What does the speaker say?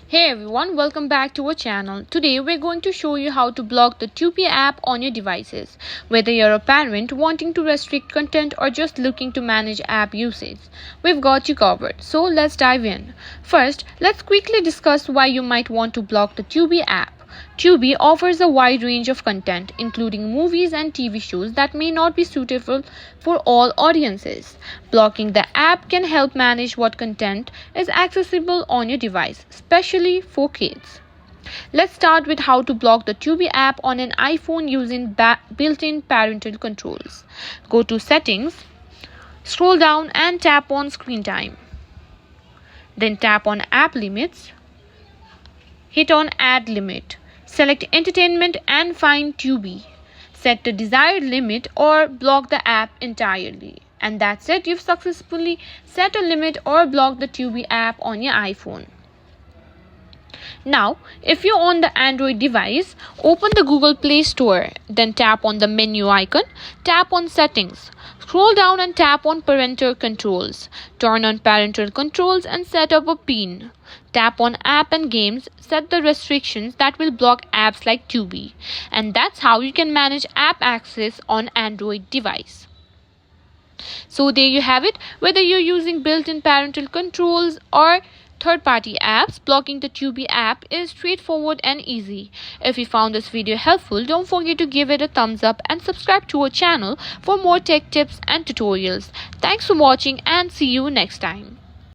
Hey everyone, welcome back to our channel. Today we're going to show you how to block the Tubi app on your devices. Whether you're a parent wanting to restrict content or just looking to manage app usage, we've got you covered. So let's dive in. First, let's quickly discuss why you might want to block the Tubi app. Tubi offers a wide range of content, including movies and TV shows that may not be suitable for all audiences. Blocking the app can help manage what content is accessible on your device, especially for kids. Let's start with how to block the Tubi app on an iPhone using built-in parental controls. Go to Settings, scroll down and tap on Screen Time. Then tap on App Limits, hit on Add Limit. Select Entertainment and find Tubi. Set the desired limit or block the app entirely. And that's it, you've successfully set a limit or blocked the Tubi app on your iPhone. Now, if you're on the Android device, open the Google Play Store, then tap on the menu icon, tap on Settings. Scroll down and tap on Parental Controls. Turn on Parental Controls and set up a PIN. Tap on App and Games, set the restrictions that will block apps like Tubi. And that's how you can manage app access on Android device. So there you have it. Whether you're using built-in parental controls or third-party apps, blocking the Tubi app is straightforward and easy. If you found this video helpful, don't forget to give it a thumbs up and subscribe to our channel for more tech tips and tutorials. Thanks for watching and see you next time.